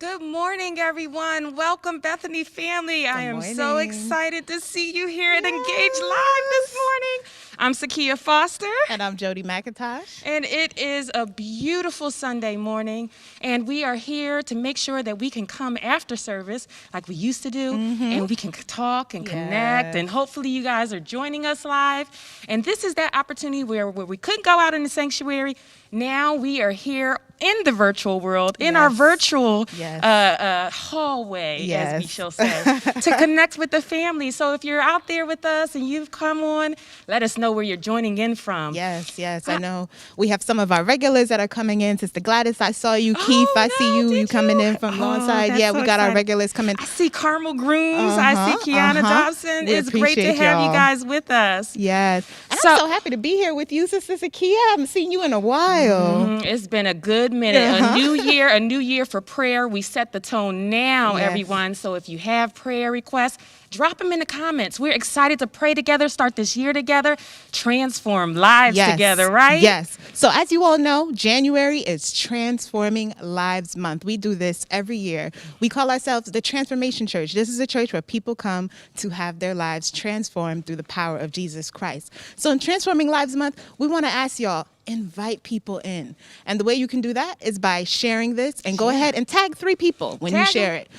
Good morning, everyone. Welcome, Bethany family. I am so excited to see you here at Engage Live this morning. I'm Sakia Foster. And I'm Jody McIntosh. And it is a beautiful Sunday morning. And we are here to make sure that we can come after service like we used to do. And we can talk and connect. And hopefully you guys are joining us live. And this is that opportunity where we couldn't go out in the sanctuary. Now we are here in the virtual world, in our virtual hallway, as we shall say, to connect with the family. So if you're out there with us and you've come on, let us know where you're joining in from. Yes. I know we have some of our regulars that are coming in. Sister Gladys, I saw you. Keith, I see you. You coming in from Lawnside. Yeah, we got our regulars coming. I see Carmel Grooms. I see Kiana Dobson. It's great to have you guys with us. Yes. And I'm so happy to be here with you, Sister Sakia. I haven't seen you in a while. It's been a good minute. A new year for prayer. We set the tone now, everyone. So if you have prayer requests, drop them in the comments. We're excited to pray together, start this year together, transform lives together, right? Yes. So as you all know, January is Transforming Lives Month. We do this every year. We call ourselves the Transformation Church. This is a church where people come to have their lives transformed through the power of Jesus Christ. So in Transforming Lives Month, we want to ask y'all, invite people in. And the way you can do that is by sharing this and go ahead and tag 3 people when you share it.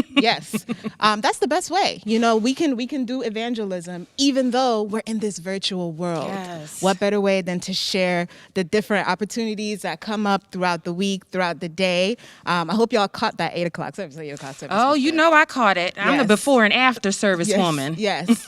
Yes. That's the best way. You know, we can do evangelism even though we're in this virtual world. Yes. What better way than to share the different opportunities that come up throughout the week, throughout the day. I hope y'all caught that 8 o'clock service. Oh, you know I caught it. I'm the before and after service woman. Yes.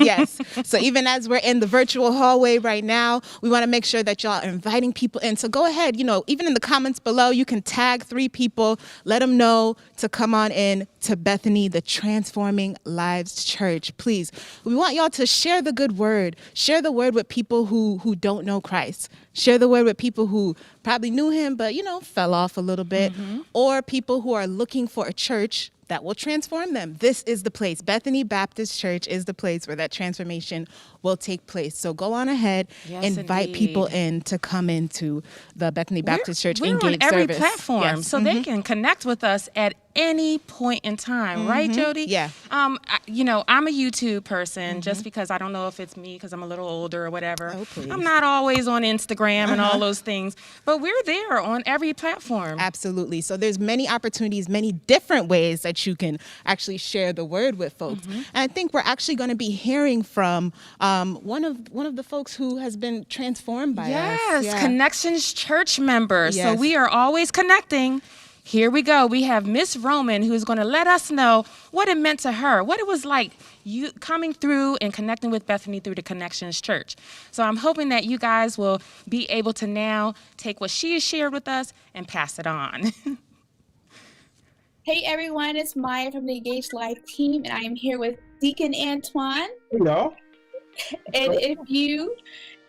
So even as we're in the virtual hallway right now, we want to make sure that y'all are inviting people in. So go ahead, even in the comments below, you can tag 3 people, let them know to come on in to Bethany, the Transforming Lives Church. Please, we want y'all to share the good word. Share the word with people who don't know Christ. Share the word with people who probably knew him, but, fell off a little bit. Or people who are looking for a church that will transform them. This is the place. Bethany Baptist Church is the place where that transformation will take place. So go on ahead, invite people in to come into the Bethany Baptist Church Engage service. We're on every platform, so they can connect with us at any point in time, right, Jody? Yeah. I'm a YouTube person just because I don't know if it's me because I'm a little older or whatever. Oh, please. I'm not always on Instagram and all those things, but we're there on every platform. Absolutely. So there's many opportunities, many different ways that you can actually share the word with folks. And I think we're actually going to be hearing from one of the folks who has been transformed by us. Yes, Connections church members. Yes. So we are always connecting. Here we go. We have Miss Roman who's going to let us know what it meant to her, what it was like you coming through and connecting with Bethany through the Connections Church. So I'm hoping that you guys will be able to now take what she has shared with us and pass it on. Hey everyone, it's Maya from the Engage Live team, and I am here with Deacon Antoine. Hello. And if you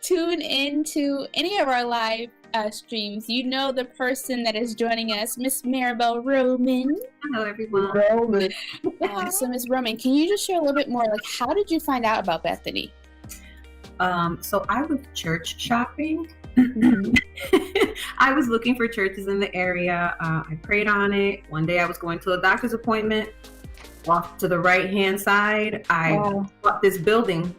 tune into any of our live streams, you know the person that is joining us, Miss Maribel Roman. Hello, everyone. So, Miss Roman, can you just share a little bit more? Like, how did you find out about Bethany? So I was church shopping. I was looking for churches in the area. I prayed on it. One day I was going to a doctor's appointment. Off to the right-hand side, I saw this building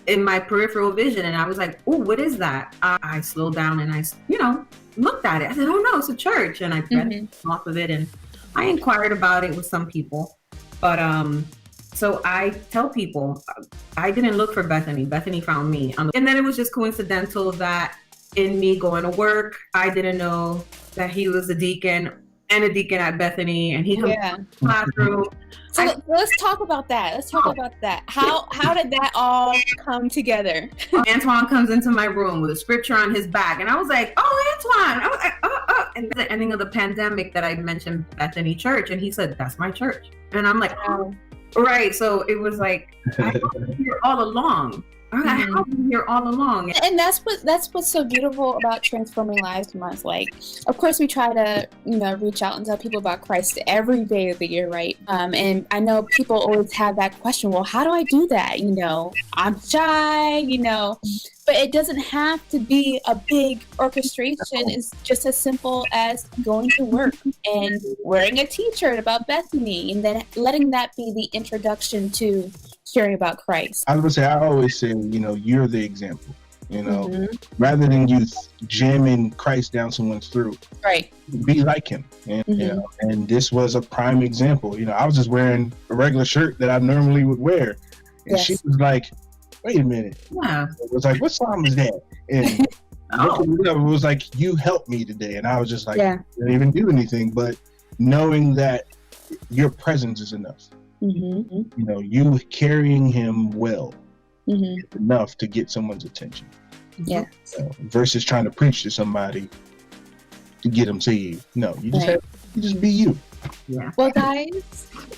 in my peripheral vision, and I was like, "Oh, what is that?" I slowed down and I, looked at it. I said, "Oh no, it's a church," and I read off of it, and I inquired about it with some people. But so I tell people, I didn't look for Bethany. Bethany found me, and then it was just coincidental that in me going to work, I didn't know that he was a deacon and a deacon at Bethany, and he comes to the classroom. So let's talk about that. How did that all come together? Antoine comes into my room with a scripture on his back, and I was like, "Oh, Antoine!" I was like, "Oh!" And at the ending of the pandemic, that I mentioned Bethany Church, and he said, "That's my church," and I'm like, "Oh." Right. So it was like I was here all along. I've been here all along. And that's what's so beautiful about Transforming Lives Month. Like, of course, we try to reach out and tell people about Christ every day of the year, right? And I know people always have that question. Well, how do I do that? I'm shy. But it doesn't have to be a big orchestration. It's just as simple as going to work and wearing a t-shirt about Bethany, and then letting that be the introduction to sharing about Christ. I would say, I always say, you're the example. Rather than you jamming Christ down someone's throat, right? Be like him. And and this was a prime example. I was just wearing a regular shirt that I normally would wear, and she was like, "Wait a minute." Wow. It was like, "What song was that?" And it was like, "You helped me today," and I was just like, "I didn't even do anything," but knowing that your presence is enough. You carrying him well is enough to get someone's attention. Versus trying to preach to somebody to get them saved. No, you just be you. Yeah. Well, guys,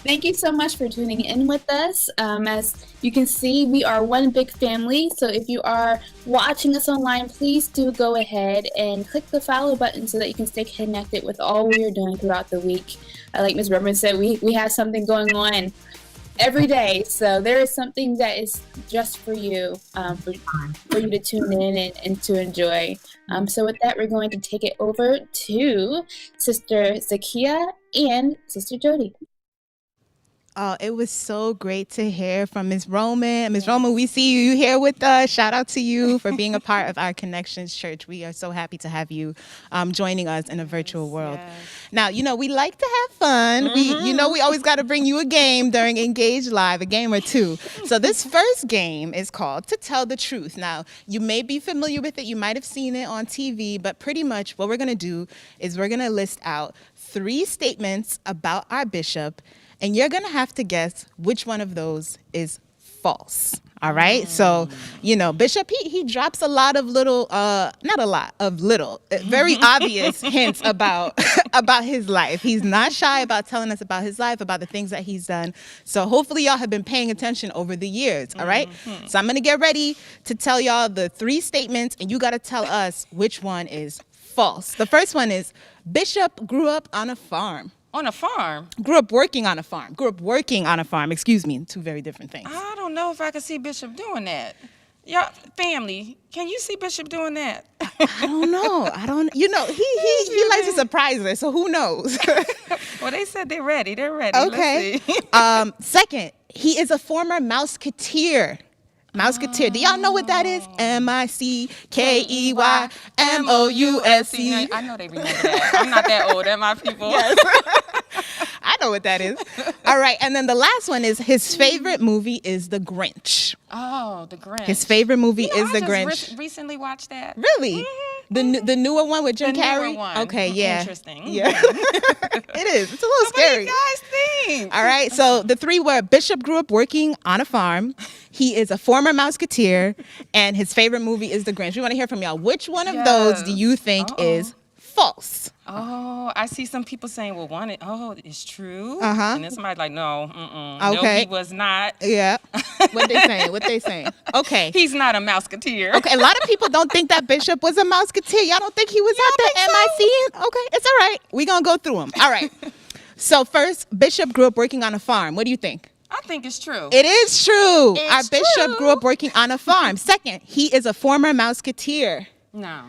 thank you so much for tuning in with us. As you can see, we are one big family. So if you are watching us online, please do go ahead and click the follow button so that you can stay connected with all we are doing throughout the week. Like Ms. Redmond said, we have something going on every day. So there is something that is just for you, for you to tune in and to enjoy. So with that, we're going to take it over to Sister Zakia and Sister Jody. Oh, it was so great to hear from Ms. Roman. Ms. Roman, we see you here with us. Shout out to you for being a part of our Connections Church. We are so happy to have you joining us in a virtual world. Now, we like to have fun. We always got to bring you a game during Engage Live, a game or two. So this first game is called To Tell the Truth. Now, you may be familiar with it. You might have seen it on TV, but pretty much what we're going to do is we're going to list out 3 statements about our bishop, and you're going to have to guess which one of those is false. All right. So, Bishop, he drops a lot of little, not a lot of little, very obvious hints about his life. He's not shy about telling us about his life, about the things that he's done. So hopefully y'all have been paying attention over the years. All right. So I'm going to get ready to tell y'all the 3 statements, and you got to tell us which one is false. The first one is Bishop grew up on a farm. On a farm? Grew up working on a farm. Excuse me. 2 very different things. I don't know if I could see Bishop doing that. Y'all, family, can you see Bishop doing that? I don't know. He likes to surprise us, so who knows? Well, they said they're ready. Okay. Let's see. Second, he is a former Mouseketeer. Mouseketeer. Do y'all know what that is? Mickeymousse. I know they remember that. I'm not that old. Am my people? Yes. I know what that is. All right. And then the last one is his favorite movie is The Grinch. Oh, The Grinch. His favorite movie is The Grinch. I just recently watched that. Really? The newer one with Jim Carrey? Newer one. Okay, yeah. Interesting. Yeah. It is. It's a little scary. What do you guys think? All right. So the 3 were Bishop grew up working on a farm. He is a former Mouseketeer, and his favorite movie is The Grinch. We want to hear from y'all. Which one of those do you think is false? Oh, I see some people saying, well, it's true. And then somebody's like, no, Okay. No, he was not. Yeah. What they saying? Okay. He's not a Mouseketeer. Okay, a lot of people don't think that Bishop was a Mouseketeer. Y'all don't think he was at the MIC? Okay, it's all right. We're going to go through them. All right. So first, Bishop grew up working on a farm. What do you think? I think it's true. It is true. It's Our Bishop true. grew up working on a farm. Second, he is a former Mouseketeer. No.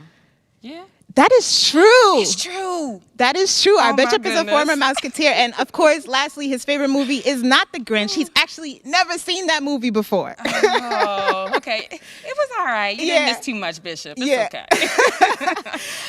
Yeah? That is true. It's true. That is true. Our Oh, my Bishop is a goodness. former Mouseketeer. And of course, lastly, his favorite movie is not The Grinch. He's actually never seen that movie before. Oh, okay. It was all right. You didn't miss too much, Bishop. It's okay.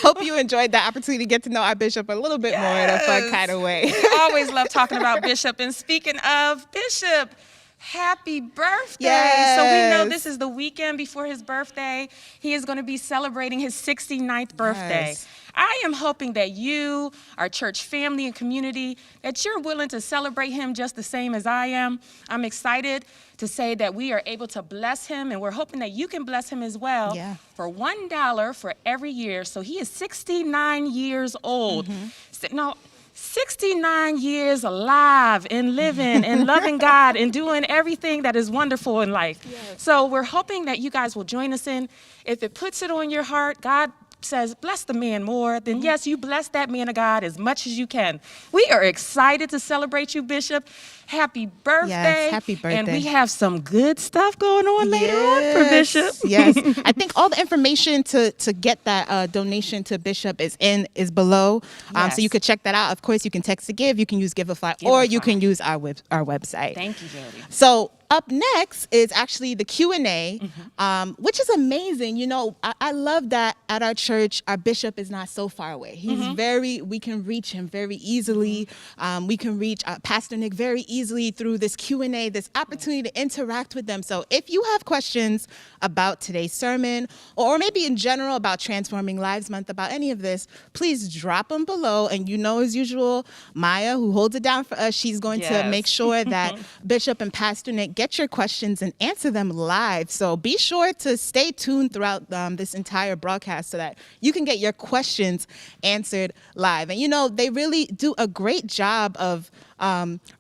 Hope you enjoyed the opportunity to get to know our Bishop a little bit more in a fun kind of way. We always love talking about Bishop. And speaking of Bishop, happy birthday. Yes. So we know this is the weekend before his birthday. He is going to be celebrating his 69th birthday. Yes. I am hoping that you, our church family and community, that you're willing to celebrate him just the same as I am. I'm excited to say that we are able to bless him, and we're hoping that you can bless him as well for $1 for every year. So he is 69 years old. So, no, 69 years alive and living and loving God and doing everything that is wonderful in life. Yes. So we're hoping that you guys will join us in. If it puts it on your heart, God says, bless the man more, then yes, you bless that man of God as much as you can. We are excited to celebrate you, Bishop. Happy birthday. Yes, happy birthday. And we have some good stuff going on later on for Bishop. Yes. I think all the information to get that donation to Bishop is below. Yes. So you could check that out. Of course, you can text to give, you can use Giveify, or you can use our website. Thank you, Jody. So up next is actually the Q&A, which is amazing. You know, I love that at our church, our bishop is not so far away. He's we can reach him very easily. We can reach Pastor Nick very easily through this Q&A, this opportunity to interact with them. So if you have questions about today's sermon, or maybe in general about Transforming Lives Month, about any of this, please drop them below. And you know, as usual, Maya, who holds it down for us, she's going to make sure that Bishop and Pastor Nick get your questions and answer them live. So be sure to stay tuned throughout this entire broadcast so that you can get your questions answered live. And you know, they really do a great job of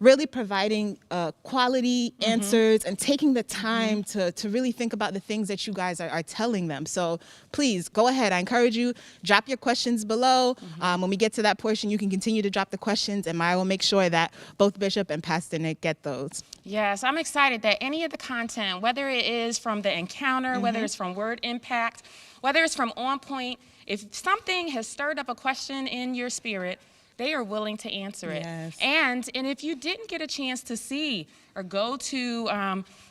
really providing quality answers and taking the time to really think about the things that you guys are telling them. So please go ahead. I encourage you, drop your questions below. When we get to that portion, you can continue to drop the questions, and Maya will make sure that both Bishop and Pastor Nick get those. Yes, I'm excited that any of the content, whether it is from the encounter, whether it's from Word Impact, whether it's from On Point, if something has stirred up a question in your spirit, they are willing to answer it. Yes. And if you didn't get a chance to see or go to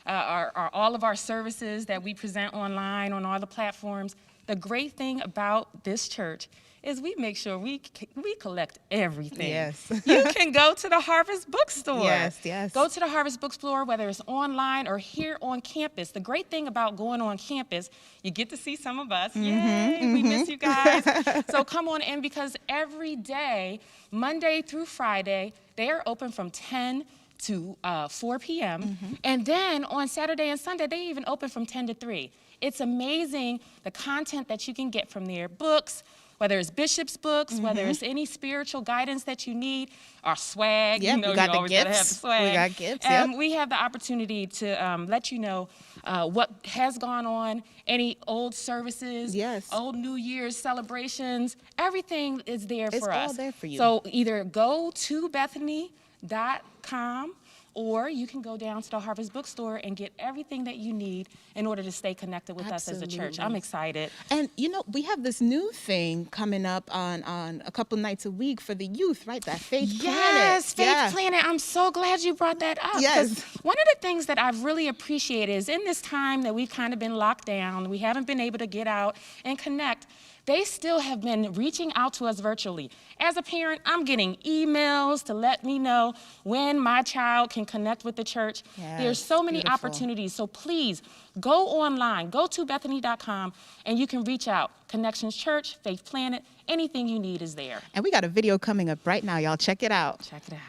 all of our services that we present online on all the platforms, the great thing about this church is we make sure we collect everything. Yes. You can go to the Harvest Bookstore. Yes, yes. Go to the Harvest Bookstore, whether it's online or here on campus. The great thing about going on campus, you get to see some of us. Yay, we miss you guys. So come on in, because every day, Monday through Friday, they are open from 10 to 4 p.m. And then on Saturday and Sunday, they even open from 10 to 3. It's amazing the content that you can get from there. Books, whether it's Bishop's books, whether it's any spiritual guidance that you need, our swag. Yep, you know, we got you the always gotta gifts. have the swag. We got gifts, And we have the opportunity to let you know what has gone on, any old services, old New Year's celebrations. Everything is there for us. It's all there for you. So either go to Bethany.com, or you can go down to the Harvest Bookstore and get everything that you need in order to stay connected with us as a church. I'm excited. And you know, we have this new thing coming up on a couple nights a week for the youth, right? That Faith Planet. Yes, Faith Planet. I'm so glad you brought that up. Yes. One of the things that I've really appreciated is in this time that we've kind of been locked down, we haven't been able to get out and connect, they still have been reaching out to us virtually. As a parent, I'm getting emails to let me know when my child can connect with the church. There's so many opportunities. So please go online, go to Bethany.com, and you can reach out. Connections Church, Faith Planet, anything you need is there. And we got a video coming up right now, y'all. Check it out. Check it out.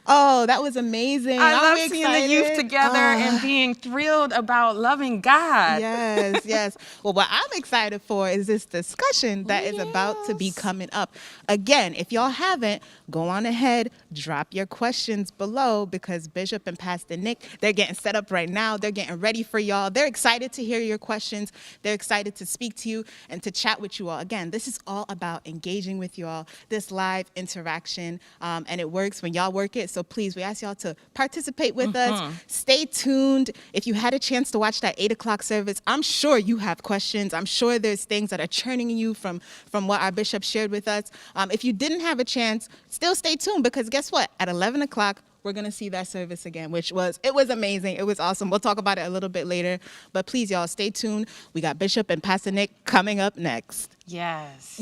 Oh, that was amazing. I love seeing the youth together and being thrilled about loving God. Yes, yes. Well, what I'm excited for is this discussion that is about to be coming up. Again, if y'all haven't, go on ahead, drop your questions below, because Bishop and Pastor Nick, they're getting set up right now. They're getting ready for y'all. They're excited to hear your questions. They're excited to speak to you and to chat with you all. Again, this is all about engaging with y'all, this live interaction, and it works when y'all work it. So please, we ask y'all to participate with us. Stay tuned. If you had a chance to watch that 8 o'clock service, I'm sure you have questions. I'm sure there's things that are churning in you from what our bishop shared with us. If you didn't have a chance, still stay tuned, because guess what? At 11 o'clock, we're going to see that service again, it was amazing. It was awesome. We'll talk about it a little bit later. But please, y'all, stay tuned. We got Bishop and Pastor Nick coming up next. Yes.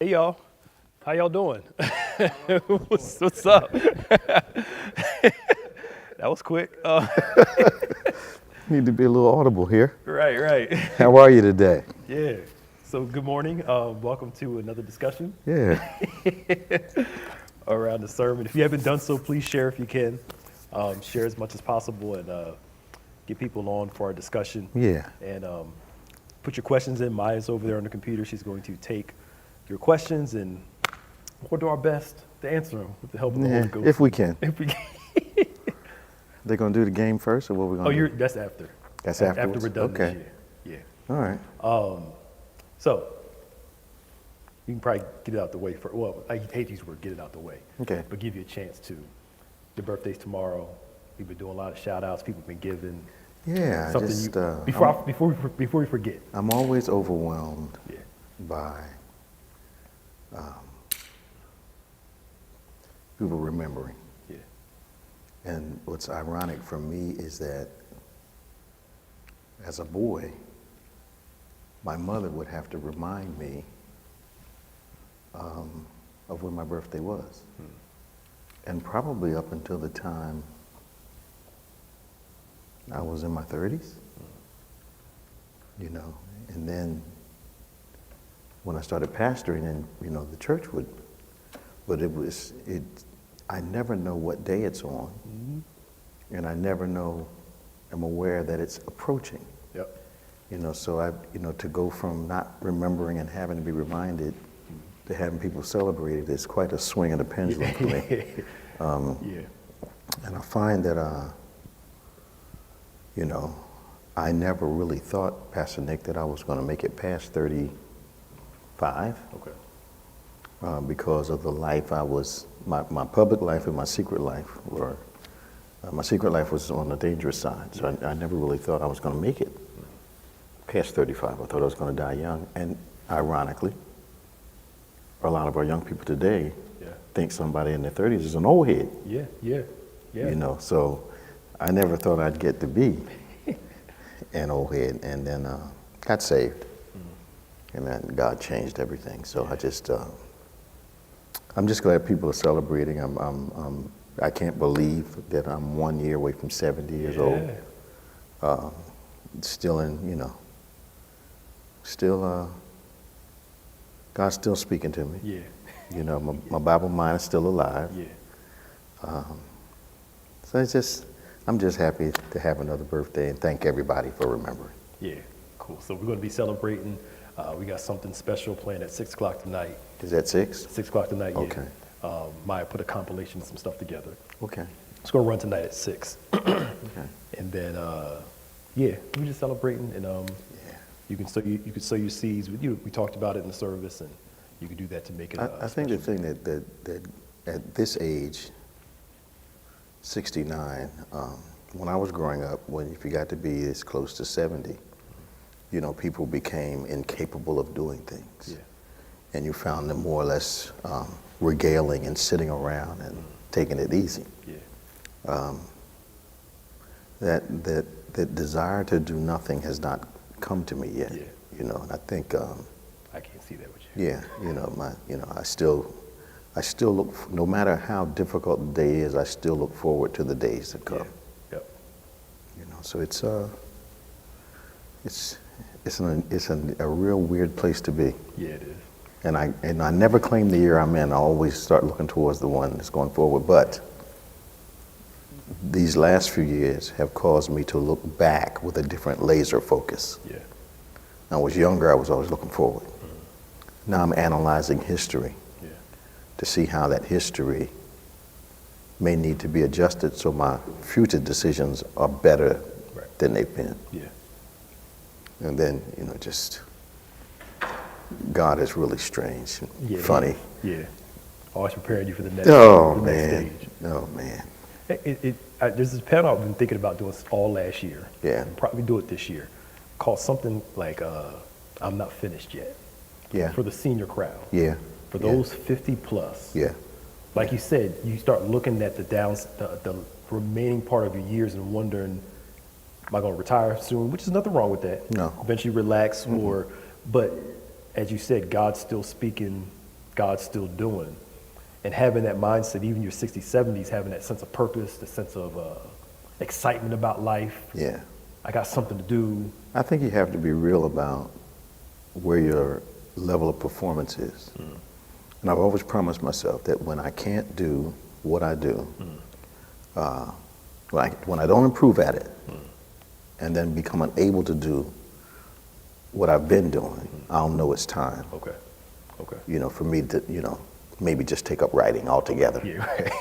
Hey y'all, how y'all doing? what's up? That was quick. Need to be a little audible here. Right. How are you today? Yeah. So good morning. Welcome to another discussion. Yeah. Around the sermon. If you haven't done so, please share if you can. Share as much as possible and get people on for our discussion. Yeah. And put your questions in. Maya's over there on the computer. She's going to take your questions and we'll do our best to answer them with the help of the Holy Ghost. If we can. If we can. They're going to do the game first, or what we going to do? That's after. That's after afterwards? we're done Okay. this year. Yeah. All right. So you can probably get it out the way. Well, I hate to use the word get it out the way. Okay. But give you a chance to. Your birthday's tomorrow. We've been doing a lot of shout outs. People have been giving. Yeah. Something before we forget. I'm always overwhelmed Yeah. by people remembering. Yeah. And what's ironic for me is that as a boy, my mother would have to remind me of when my birthday was. And probably up until the time I was in my 30s, you know, and then when I started pastoring and, you know, the church would, but I never know what day it's on, and I never know, I'm aware that it's approaching. Yep. You know, so to go from not remembering and having to be reminded to having people celebrate it is quite a swing of the pendulum for me. Yeah. And I find that, you know, I never really thought, Pastor Nick, that I was going to make it past 35. Okay. Because of the life I was, my public life and my secret life were, my secret life was on the dangerous side. So I never really thought I was going to make it past 35. I thought I was going to die young. And ironically, a lot of our young people today think somebody in their 30s is an old head. Yeah. You know, so I never thought I'd get to be an old head, and then got saved. And then God changed everything. So I'm just glad people are celebrating. I can't believe that I'm 1 year away from 70 years old. Still in, you know, God's still speaking to me. Yeah. You know, my Bible mind is still alive. Yeah. So I'm just happy to have another birthday and thank everybody for remembering. Yeah. Cool. So we're going to be celebrating. We got something special planned at 6 o'clock tonight. Is that 6? 6 o'clock tonight, yeah. Okay. Maya put a compilation of some stuff together. Okay. It's going to run tonight at 6. Okay. And then, we're just celebrating, and you can sow your seeds. We talked about it in the service, and you can do that to make it. I think the thing that at this age, 69, when I was growing up, if you got to be as close to 70, you know, people became incapable of doing things. Yeah. And you found them more or less regaling and sitting around and taking it easy. Yeah. That desire to do nothing has not come to me yet. Yeah. You know, and I think I can't see that with you. yeah, I still look, no matter how difficult the day is, I still look forward to the days that come. Yeah. Yep. You know, so it's a real weird place to be. Yeah, it is. And I never claim the year I'm in. I always start looking towards the one that's going forward. But these last few years have caused me to look back with a different laser focus. Yeah. When I was younger, I was always looking forward. Now I'm analyzing history to see how that history may need to be adjusted so my future decisions are better than they've been. Yeah. And then, you know, just God is really strange, funny. Yeah. Always preparing you for the next. Next stage. Oh man. There's this panel I've been thinking about doing all last year. Yeah. And probably do it this year. Called something like "I'm Not Finished Yet." Yeah. For the senior crowd. Yeah. For those 50 plus. Yeah. Like you said, you start looking at the remaining part of your years and wondering, am I going to retire soon? Which is nothing wrong with that. No. Eventually relax, but as you said, God's still speaking God's still doing. And having that mindset, even your 60s, 70s, having that sense of purpose, the sense of excitement about life. Yeah. I got something to do. I think you have to be real about where your level of performance is. And I've always promised myself that when I can't do what I do, when I don't improve at it, and then become unable to do what I've been doing, I'll know it's time. Okay. For me to, maybe just take up writing altogether. Yeah, right.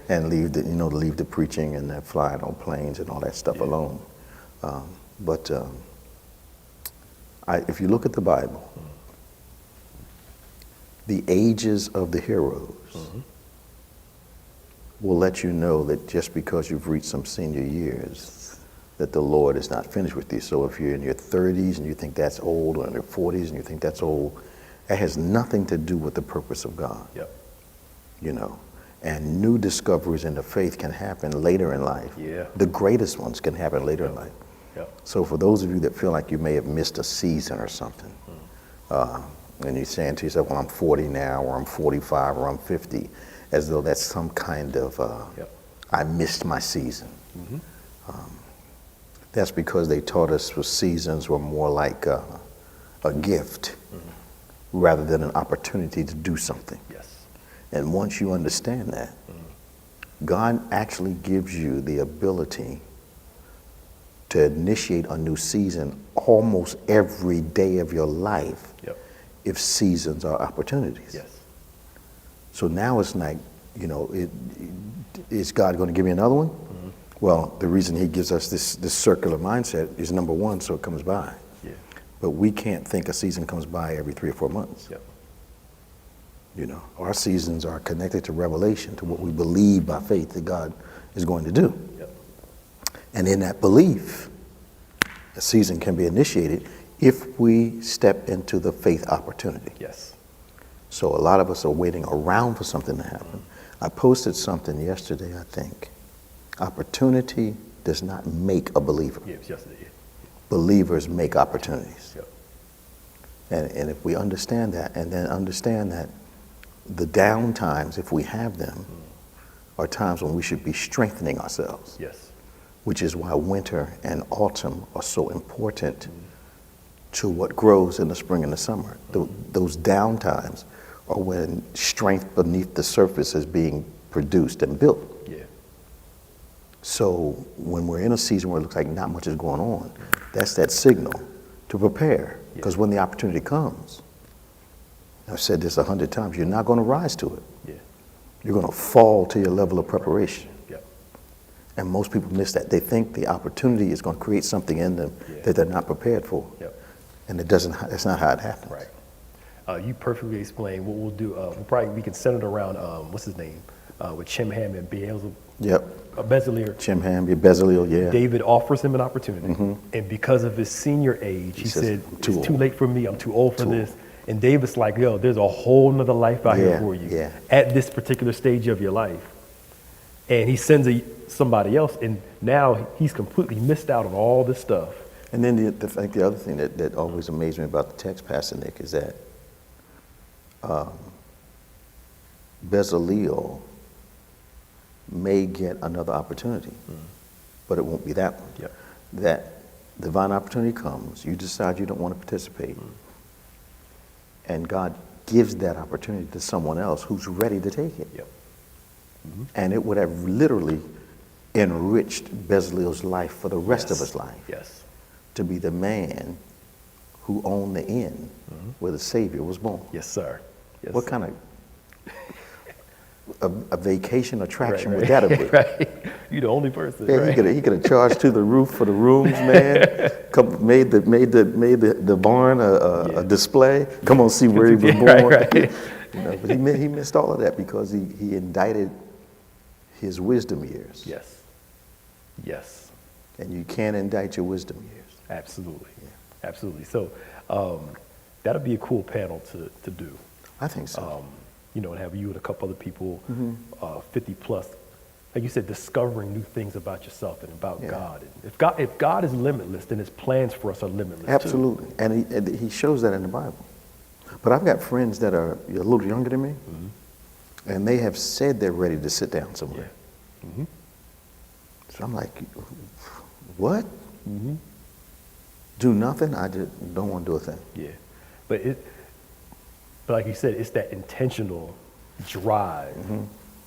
And leave the preaching and the flying on planes and all that stuff alone. But if you look at the Bible, the ages of the heroes will let you know that just because you've reached some senior years, that the Lord is not finished with you. So if you're in your 30s and you think that's old, or in your 40s and you think that's old, that has nothing to do with the purpose of God. Yep. And new discoveries in the faith can happen later in life. Yeah. The greatest ones can happen later in life. Yep. So for those of you that feel like you may have missed a season or something, and you're saying to yourself, well, I'm 40 now, or I'm 45, or I'm 50, as though that's some kind of, I missed my season. That's because they taught us the seasons were more like a gift rather than an opportunity to do something. Yes. And once you understand that, God actually gives you the ability to initiate a new season almost every day of your life if seasons are opportunities. Yes. So now it's like, is God going to give me another one? Well, the reason he gives us this circular mindset is, number one, so it comes by. Yeah. But we can't think a season comes by every 3 or 4 months. Yep. Our seasons are connected to revelation, to what we believe by faith that God is going to do. Yep. And in that belief, a season can be initiated if we step into the faith opportunity. Yes. So a lot of us are waiting around for something to happen. I posted something yesterday, I think. Opportunity does not make a believer. Yes, yesterday. Believers make opportunities. Yep. And if we understand that, and then understand that the down times, if we have them, are times when we should be strengthening ourselves. Yes. Which is why winter and autumn are so important to what grows in the spring and the summer. Those down times are when strength beneath the surface is being produced and built. Yeah. So when we're in a season where it looks like not much is going on, that's that signal to prepare. Because when the opportunity comes, I've said this 100 times, you're not going to rise to it. Yeah. You're going to fall to your level of preparation. Yep. And most people miss that. They think the opportunity is going to create something in them that they're not prepared for. Yep. And that's not how it happens. Right. You perfectly explained what we'll do. We can center it around, what's his name? With Chimham and Bezalel. Yep. Bezalel. Chimham, Bezalel, yeah. David offers him an opportunity. And because of his senior age, he said, it's too late for me. I'm too old for this. And David's like, yo, there's a whole nother life out here for you at this particular stage of your life. And he sends somebody else, and now he's completely missed out on all this stuff. And then the other thing that always amazed me about the text, Pastor Nick, is that Bezalel may get another opportunity, but it won't be that one. Yep. That divine opportunity comes, you decide you don't want to participate, and God gives that opportunity to someone else who's ready to take it. Yep. And it would have literally enriched Bezalel's life for the rest of his life. Yes. To be the man who owned the inn where the Savior was born. Yes, sir. Yes, what sir. kind of a vacation attraction would that have been? Right. You're the only person. Yeah, right? he could have charged to the roof for the rooms, man. Made the barn a display. Come on, see where he was born. Right. But he missed all of that because he indicted his wisdom years. Yes. Yes. And you can't indict your wisdom years. Absolutely. Yeah. Absolutely. So that'll be a cool panel to do. I think so. And have you and a couple other people, 50 plus, like you said, discovering new things about yourself and about God. And if God is limitless, then his plans for us are limitless. Absolutely. Too. And he shows that in the Bible. But I've got friends that are a little younger than me, and they have said they're ready to sit down somewhere. Yeah. So I'm like, what? Do nothing? I just don't want to do a thing. Yeah. But like you said, it's that intentional drive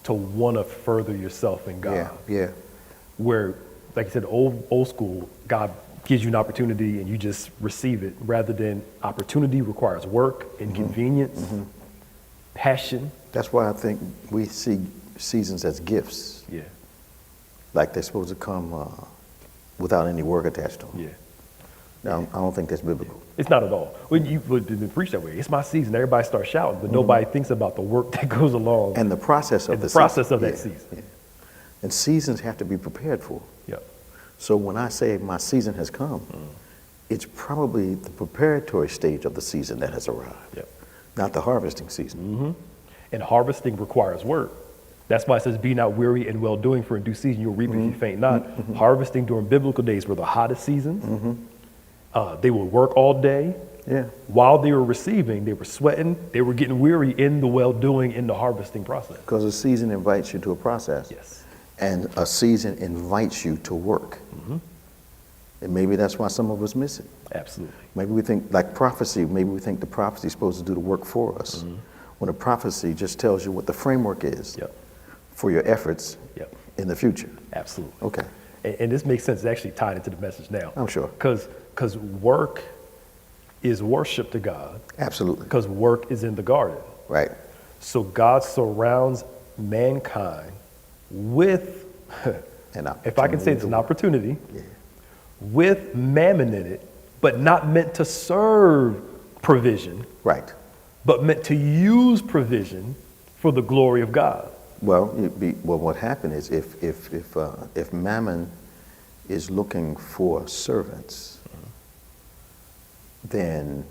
to want to further yourself in God. Yeah. Where, like you said, old school, God gives you an opportunity and you just receive it, rather than opportunity requires work, inconvenience, passion. That's why I think we see seasons as gifts. Yeah. Like they're supposed to come without any work attached to them. Yeah. Now, I don't think that's biblical. It's not at all. When you would preach that way, it's my season. Everybody starts shouting, but nobody thinks about the work that goes along And the process of the process of that Yeah, season. yeah. And seasons have to be prepared for. Yep. So when I say my season has come, it's probably the preparatory stage of the season that has arrived, Yep. not the harvesting season. And harvesting requires work. That's why it says, be not weary in well-doing, for in due season you'll reap if you faint not. Harvesting during biblical days were the hottest seasons. They would work all day. Yeah. While they were receiving, they were sweating, they were getting weary in the well-doing, in the harvesting process. Because a season invites you to a process. Yes. And a season invites you to work. And maybe that's why some of us miss it. Absolutely. Maybe we think, like prophecy, maybe we think the prophecy is supposed to do the work for us. When a prophecy just tells you what the framework is Yep. for your efforts Yep. in the future. Absolutely. Okay. And this makes sense. It's actually tied into the message now. I'm sure. Because work is worship to God. Absolutely. Because work is in the garden. Right. So God surrounds mankind with, if I can say it's an opportunity, with mammon in it, but not meant to serve provision, Right. but meant to use provision for the glory of God. Well, what happened is if Mammon is looking for servants, then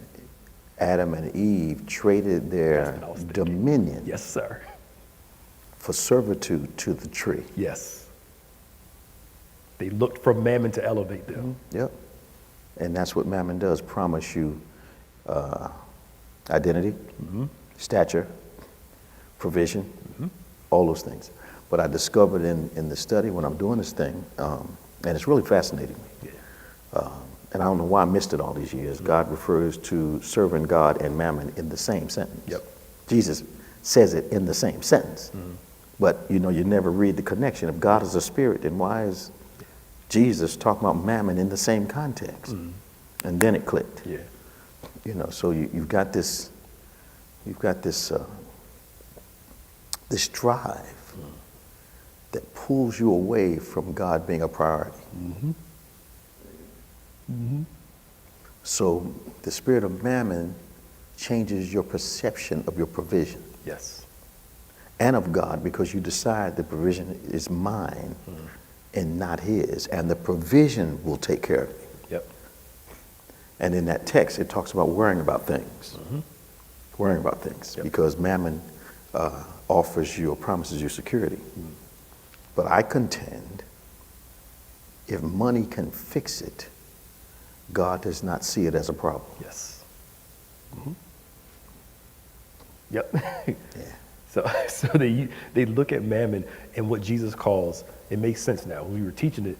Adam and Eve traded their dominion Yes, sir. for servitude to the tree. Yes. They looked for mammon to elevate them. Yep. And that's what Mammon does, promise you identity, stature, provision, all those things. But I discovered in the study when I'm doing this thing, and it's really fascinating me. And I don't know why I missed it all these years. God refers to serving God and Mammon in the same sentence. Yep. Jesus says it in the same sentence. But you never read the connection. If God is a spirit, then why is Jesus talking about Mammon in the same context? And then it clicked. Yeah. So you've got this this drive that pulls you away from God being a priority. So the spirit of Mammon changes your perception of your provision. Yes. And of God, because you decide the provision is mine and not his, and the provision will take care of me. Yep. And in that text, it talks about worrying about things. Worrying about things, because Mammon offers you or promises you security. But I contend, if money can fix it, God does not see it as a problem. Yes. Yep. Yeah. So they look at mammon and what Jesus calls, it makes sense now. When we were teaching it,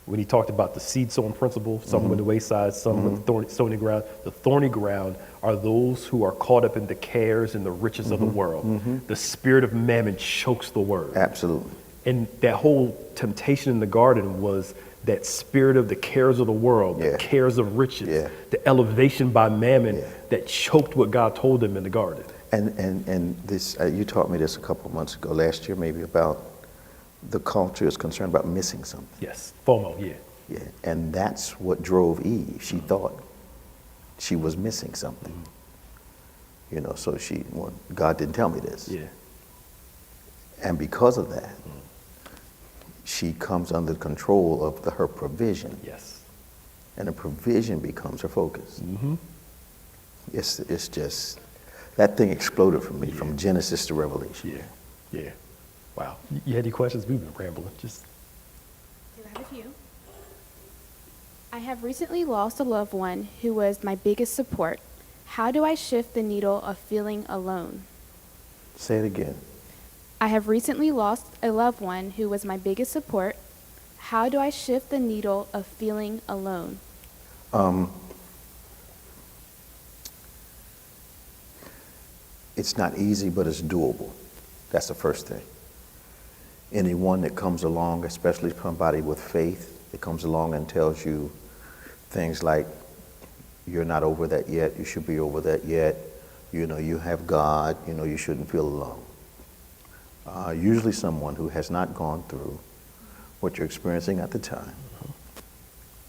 when he talked about the seed sowing principle, some on the wayside, some with thorny ground. The thorny ground are those who are caught up in the cares and the riches of the world. The spirit of mammon chokes the word. Absolutely. And that whole temptation in the garden was that spirit of the cares of the world, the cares of riches, the elevation by mammon that choked what God told them in the garden. And this, you taught me this a couple of months ago, last year maybe, about the culture is concerned about missing something. Yes, FOMO, Yeah, and that's what drove Eve. She thought she was missing something. So God didn't tell me this. Yeah. And because of that, she comes under the control of her provision. Yes. And the provision becomes her focus. It's just, that thing exploded for me from Genesis to Revelation. Yeah. Wow. You had any questions? We've been rambling. I have a few. I have recently lost a loved one who was my biggest support. How do I shift the needle of feeling alone? Say it again. I have recently lost a loved one who was my biggest support. How do I shift the needle of feeling alone? It's not easy, but it's doable. That's the first thing. Anyone that comes along, especially somebody with faith, that comes along and tells you things like, you're not over that yet, you should be over that yet, you know, you have God, you know, you shouldn't feel alone. Usually someone who has not gone through what you're experiencing at the time,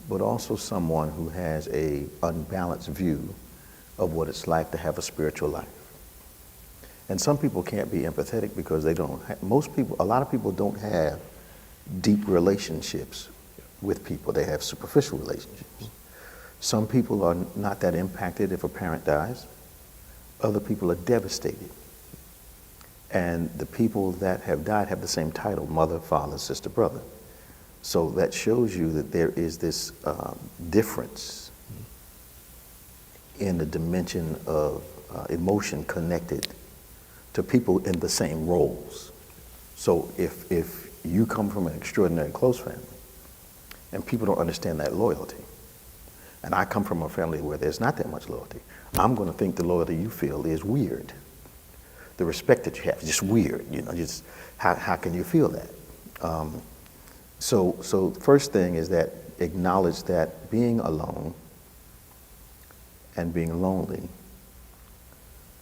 but also someone who has a unbalanced view of what it's like to have a spiritual life. And some people can't be empathetic because they don't, a lot of people don't have deep relationships with people. They have superficial relationships. Some people are not that impacted if a parent dies. Other people are devastated. And the people that have died have the same title, mother, father, sister, brother. So that shows you that there is this difference in the dimension of emotion connected to people in the same roles. So if you come from an extraordinary close family and people don't understand that loyalty, and I come from a family where there's not that much loyalty, I'm going to think the loyalty you feel is weird. The respect that you have is just weird, you know, just how can you feel that? So first thing is that acknowledge that being alone and being lonely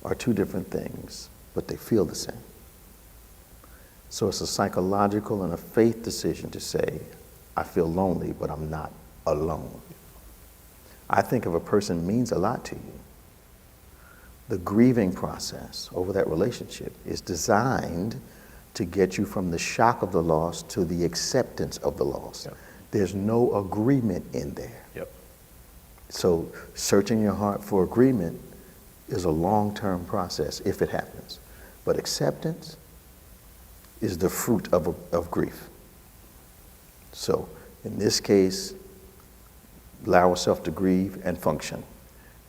are two different things, but they feel the same. So it's a psychological and a faith decision to say, I feel lonely, but I'm not alone. I think if a person means a lot to you, the grieving process over that relationship is designed to get you from the shock of the loss to the acceptance of the loss. Yep. There's no agreement in there. Yep. So searching your heart for agreement is a long-term process if it happens. But acceptance is the fruit of grief. So in this case, allow herself to grieve and function.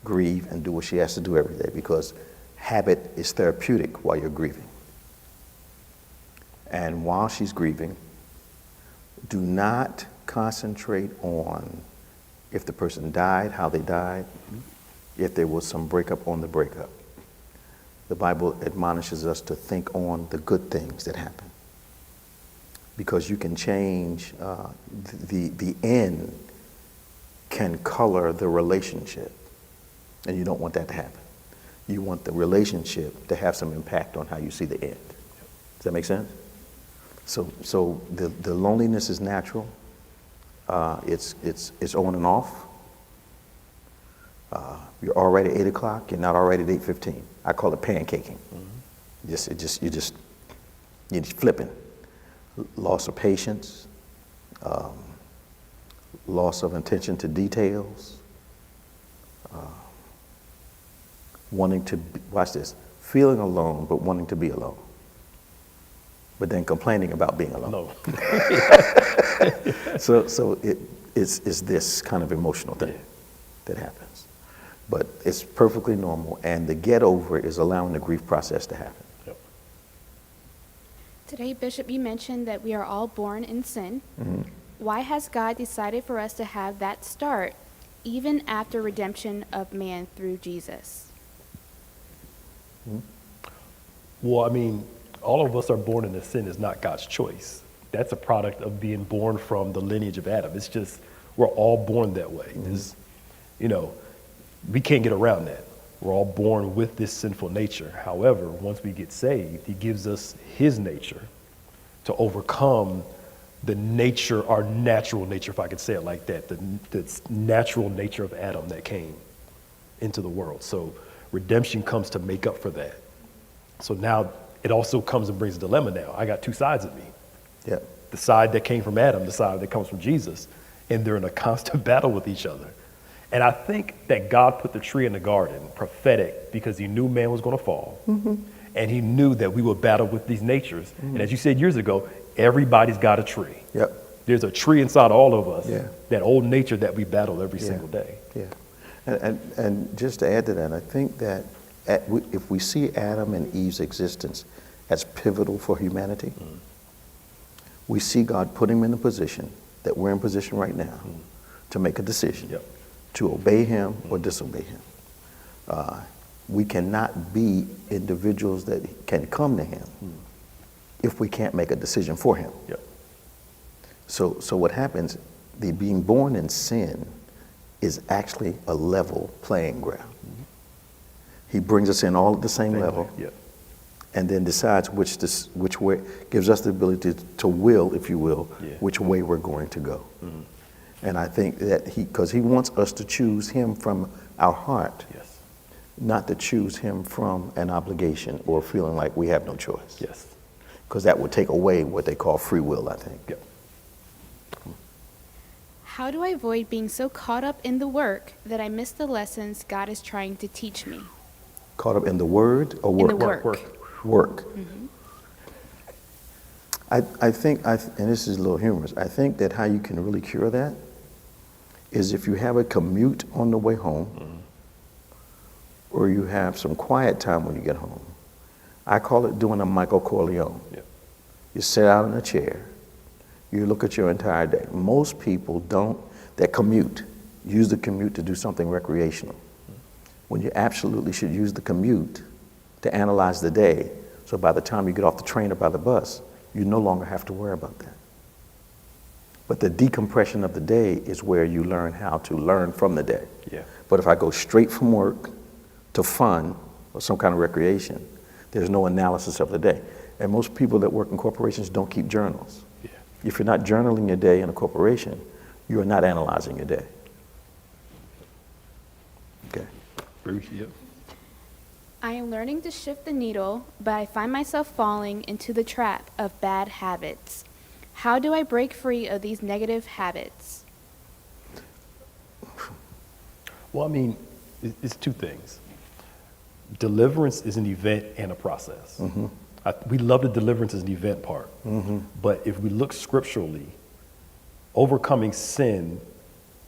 Grieve and do what she has to do every day, because habit is therapeutic while you're grieving. And while she's grieving, do not concentrate on if the person died, how they died, if there was some breakup on the breakup. The Bible admonishes us to think on the good things that happen, because you can change the end can color the relationship, and you don't want that to happen. You want the relationship to have some impact on how you see the end. Does that make sense? So the loneliness is natural. It's on and off. You're already at 8 o'clock. You're not already at 8:15. I call it pancaking. Mm-hmm. You're just flipping. Loss of patience. Loss of attention to details. Wanting to watch this. Feeling alone, but wanting to be alone. But then complaining about being alone. No. So it's this kind of emotional thing that happens. But it's perfectly normal, and the get over is allowing the grief process to happen. Yep. Today, Bishop, you mentioned that we are all born in sin. Mm-hmm. Why has God decided for us to have that start even after redemption of man through Jesus? Mm-hmm. Well, I mean, all of us are born into sin is not God's choice. That's a product of being born from the lineage of Adam. It's just, we're all born that way. Mm-hmm. We can't get around that. We're all born with this sinful nature. However, once we get saved, he gives us his nature to overcome the nature, our natural nature, if I could say it like that, the natural nature of Adam that came into the world. So redemption comes to make up for that. So now it also comes and brings a dilemma now. I got two sides of me. Yep. The side that came from Adam, the side that comes from Jesus, and they're in a constant battle with each other. And I think that God put the tree in the garden, prophetic, because he knew man was going to fall. Mm-hmm. And he knew that we would battle with these natures. Mm-hmm. And as you said years ago, everybody's got a tree. Yep. There's a tree inside all of us, yeah. that old nature that we battle every single day. Yeah. And just to add to that, I think that if we see Adam and Eve's existence as pivotal for humanity, we see God put him in a position that we're in position right now to make a decision, to obey him or disobey him. We cannot be individuals that can come to him if we can't make a decision for him. So what happens, the being born in sin is actually a level playing ground. He brings us in all at the same level, and then decides which way, gives us the ability to will, if you will, which way we're going to go. And I think that because he wants us to choose him from our heart, not to choose him from an obligation or feeling like we have no choice. Because that would take away what they call free will, I think. How do I avoid being so caught up in the work that I miss the lessons God is trying to teach me? Caught up in the word or work? In the work. Work. I think, and this is a little humorous, I think that how you can really cure that is if you have a commute on the way home, or you have some quiet time when you get home. I call it doing a Michael Corleone. You sit out in a chair, you look at your entire day. Most people that commute, use the commute to do something recreational, when you absolutely should use the commute to analyze the day, so by the time you get off the train or by the bus, you no longer have to worry about that. But the decompression of the day is where you learn how to learn from the day. But if I go straight from work to fun or some kind of recreation, there's no analysis of the day. And most people that work in corporations don't keep journals. If you're not journaling your day in a corporation, you are not analyzing your day. Okay. Bruce, I am learning to shift the needle, but I find myself falling into the trap of bad habits. How do I break free of these negative habits? Well, I mean, it's two things. Deliverance is an event and a process. We love the deliverance as an event part. But if we look scripturally, overcoming sin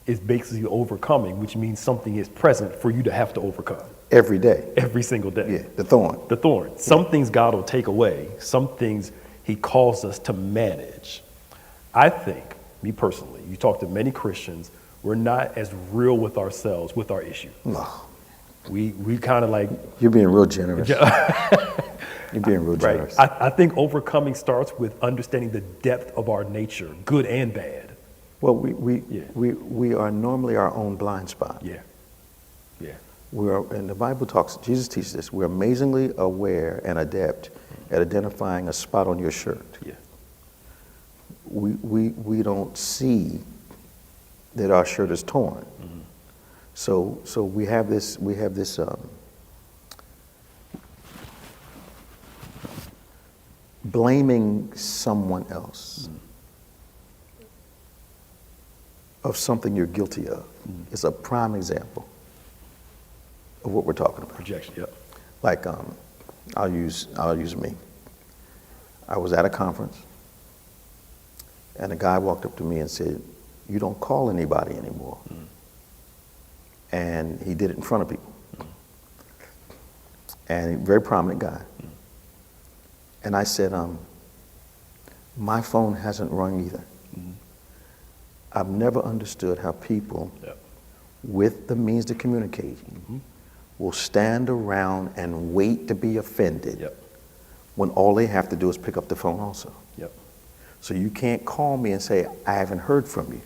is basically overcoming, which means something is present for you to have to overcome. Every day. Every single day. The thorn. The thorn. Some things God will take away. Some things he calls us to manage. I think, me personally, you talk to many Christians, we're not as real with ourselves, with our issue. No. We kind of like... You're being real generous. You're being real generous. I think overcoming starts with understanding the depth of our nature, good and bad. Well, we are normally our own blind spot. And the Bible talks, Jesus teaches this, we're amazingly aware and adept at identifying a spot on your shirt. We don't see that our shirt is torn. So we have this blaming someone else of something you're guilty of. It's a prime example of what we're talking about. Projection, Like, I'll use me. I was at a conference, and a guy walked up to me and said, "You don't call anybody anymore." And he did it in front of people. And a very prominent guy. And I said, my phone hasn't rung either. I've never understood how people with the means to communicate will stand around and wait to be offended when all they have to do is pick up the phone also. So you can't call me and say, I haven't heard from you,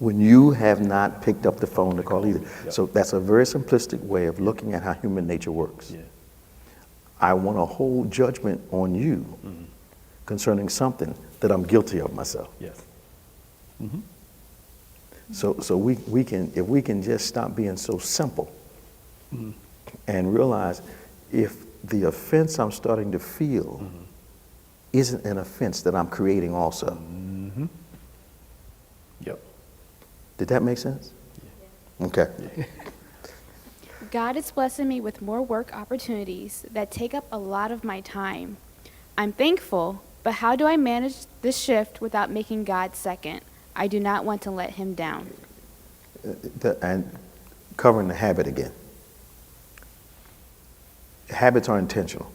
when you have not picked up the phone to call either. So that's a very simplistic way of looking at how human nature works. I want to hold judgment on you concerning something that I'm guilty of myself. So we can, if we can just stop being so simple and realize if the offense I'm starting to feel isn't an offense that I'm creating also. Did that make sense? Okay. God is blessing me with more work opportunities that take up a lot of my time. I'm thankful, but how do I manage this shift without making God second? I do not want to let him down. And covering the habit again. Habits are intentional.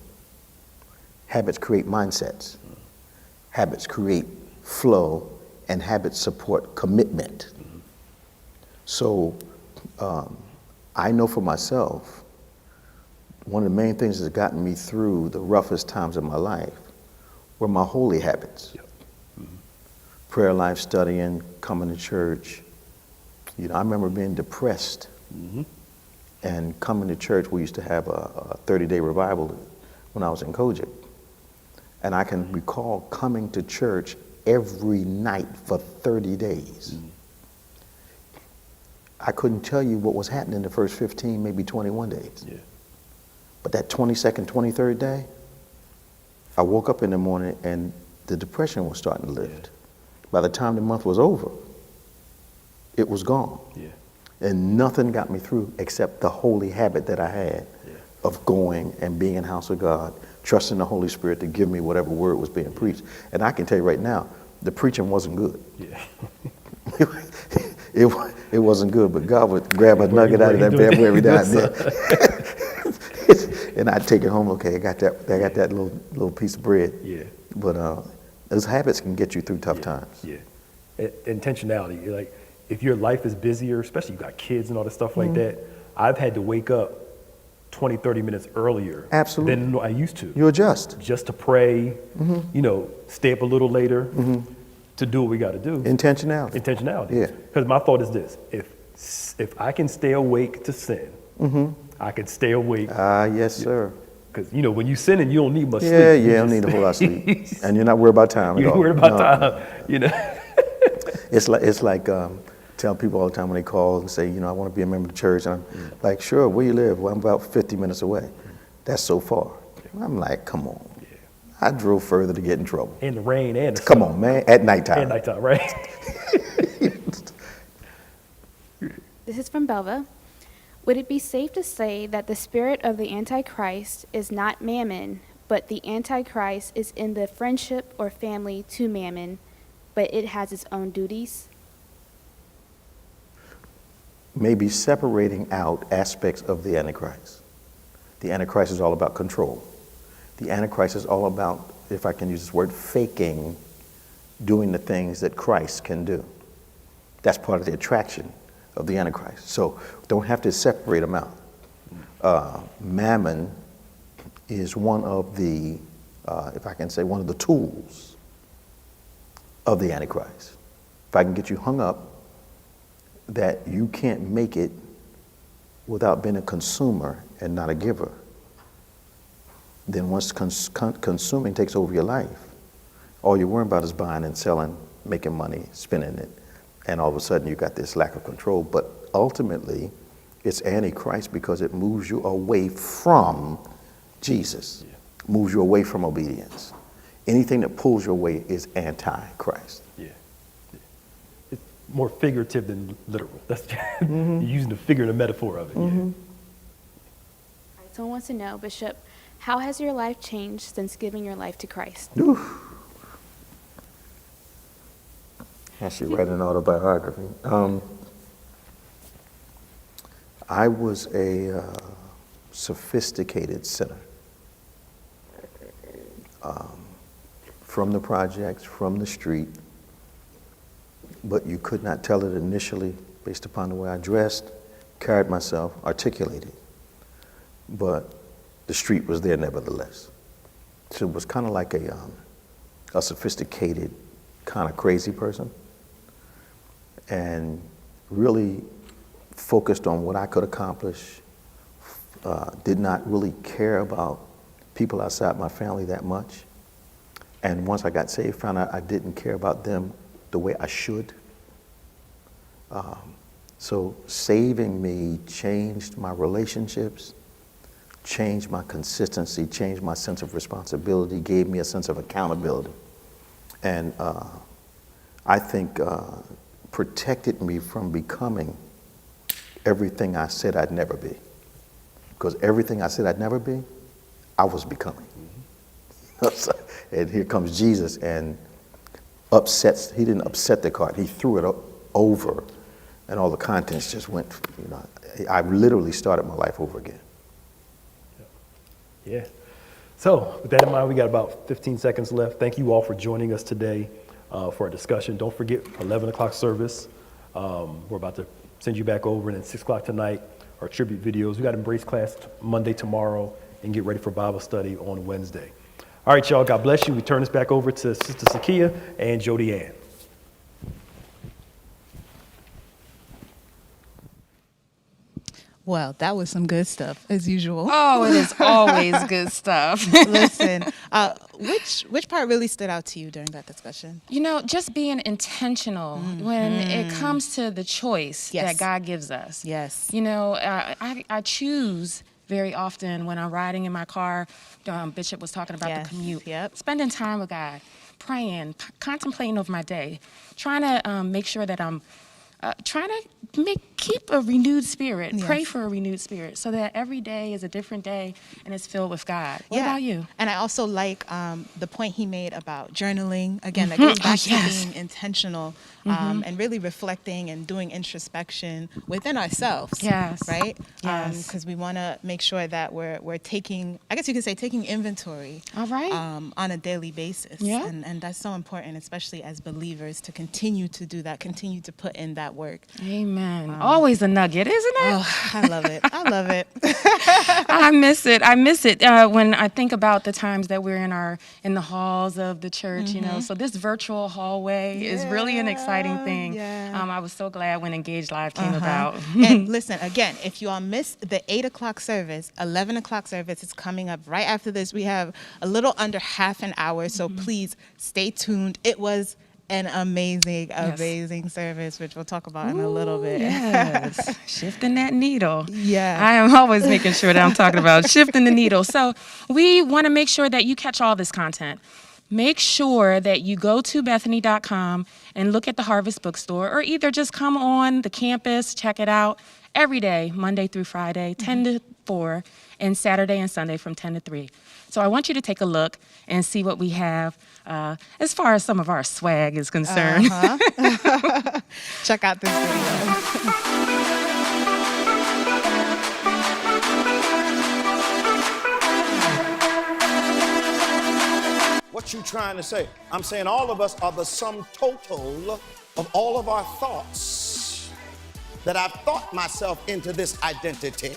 Habits create mindsets. Habits create flow, and habits support commitment. So I know for myself, one of the main things that's gotten me through the roughest times of my life were my holy habits. Prayer life, studying, coming to church. You know, I remember being depressed and coming to church. We used to have a 30-day revival when I was in Kojic. And I can recall coming to church every night for 30 days. I couldn't tell you what was happening the first 15, maybe 21 days. Yeah. But that 22nd, 23rd day, I woke up in the morning and the depression was starting to lift. By the time the month was over, it was gone. Yeah. And nothing got me through except the holy habit that I had of going and being in the house of God, trusting the Holy Spirit to give me whatever word was being preached. And I can tell you right now, the preaching wasn't good. Yeah. It wasn't good, but God would grab a nugget out of that bad boy every now and then. And I'd take it home. Okay, I got that little piece of bread. Yeah. But those habits can get you through tough times. Yeah. Intentionality. Like, if your life is busier, especially you got kids and all this stuff like that, I've had to wake up 20, 30 minutes earlier than I used to. You adjust. Just to pray, you know, stay up a little later to do what we got to do. Intentionality. Yeah. Because my thought is this: if I can stay awake to sin, I can stay awake. Yes, sir. Because, you know, when you sinning, you don't need much sleep. Yeah, you don't need a whole lot of sleep. And you're not worried about time at all. You're worried about time, you know. It's like tell people all the time when they call and say, you know, I want to be a member of the church. And I'm like, sure, where you live? Well, I'm about 50 minutes away. That's so far. I'm like, come on. I drove further to get in trouble. In the rain and the sun. Come on, man. At nighttime. At nighttime, right? This is from Belva. Would it be safe to say that the spirit of the Antichrist is not mammon, but the Antichrist is in the friendship or family to mammon, but it has its own duties? Maybe separating out aspects of the Antichrist. The Antichrist is all about control. The Antichrist is all about, if I can use this word, faking doing the things that Christ can do. That's part of the attraction of the Antichrist. So don't have to separate them out. Mammon is one of the, if I can say, one of the tools of the Antichrist. If I can get you hung up that you can't make it without being a consumer and not a giver, then once consuming takes over your life, all you're worrying about is buying and selling, making money, spending it, and all of a sudden you got this lack of control. But ultimately, it's Antichrist because it moves you away from Jesus, moves you away from obedience. Anything that pulls you away is Antichrist. Yeah. It's more figurative than literal. That's you're using the figure and the metaphor of it. All right, someone wants to know, Bishop, how has your life changed since giving your life to Christ? I should write an autobiography. I was a sophisticated sinner. From the projects, from the street, but you could not tell it initially based upon the way I dressed, carried myself, articulated. But the street was there nevertheless. So it was kind of like a sophisticated, kind of crazy person, and really focused on what I could accomplish, did not really care about people outside my family that much. And once I got saved, found out I didn't care about them the way I should. So saving me changed my relationships, changed my consistency, changed my sense of responsibility, gave me a sense of accountability. And I think protected me from becoming everything I said I'd never be. Because everything I said I'd never be, I was becoming. And here comes Jesus and he didn't upset the cart, he threw it over and all the contents just went, I literally started my life over again. Yeah. So with that in mind, we got about 15 seconds left. Thank you all for joining us today for our discussion. Don't forget 11 o'clock service. We're about to send you back over, and then 6 o'clock tonight, our tribute videos. We got Embrace class Monday, tomorrow, and get ready for Bible study on Wednesday. All right, y'all, God bless you. We turn this back over to Sister Sakia and Jody Ann. Well, that was some good stuff, as usual. Oh, it is always good stuff. Listen, which part really stood out to you during that discussion? Just being intentional when it comes to the choice that God gives us. Yes. I choose very often when I'm riding in my car. Bishop was talking about the commute. Yep. Spending time with God, praying, contemplating over my day, trying to make sure that I'm trying to keep a renewed spirit, pray for a renewed spirit, so that every day is a different day and it's filled with God. What about you? And I also like the point he made about journaling. Again, that goes back to being intentional and really reflecting and doing introspection within ourselves. Yes. Right? Yes. Because we want to make sure that we're taking, I guess you could say, taking inventory. All right. On a daily basis. Yeah. And that's so important, especially as believers, to continue to do that, continue to put in that work. Amen. Always a nugget, isn't it? Oh, I love it. I love it. I miss it. When I think about the times that we're in the halls of the church, So this virtual hallway is really an exciting thing. Yeah. I was so glad when Engage Live came about. And listen, again, if you all missed the 8 o'clock service, 11 o'clock service is coming up right after this. We have a little under half an hour, so please stay tuned. It was an amazing service, which we'll talk about in a little bit. Yes, shifting that needle. Yeah. I am always making sure that I'm talking about shifting the needle. So we want to make sure that you catch all this content. Make sure that you go to Bethany.com and look at the Harvest Bookstore, or either just come on the campus, check it out every day, Monday through Friday, 10 to 4, and Saturday and Sunday from 10 to 3. So I want you to take a look and see what we have as far as some of our swag is concerned. Check out this video. What you trying to say? I'm saying all of us are the sum total of all of our thoughts. That I've thought myself into this identity,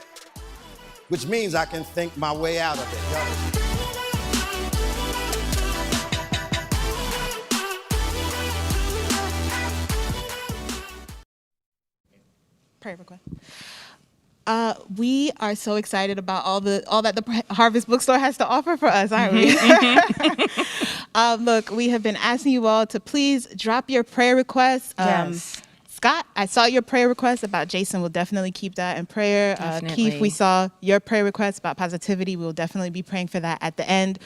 which means I can think my way out of it. Prayer request. We are so excited about all that the Harvest Bookstore has to offer for us, aren't we? Look, we have been asking you all to please drop your prayer requests. Yes. Scott, I saw your prayer request about Jason. We'll definitely keep that in prayer. Keith, we saw your prayer request about positivity. We'll definitely be praying for that at the end.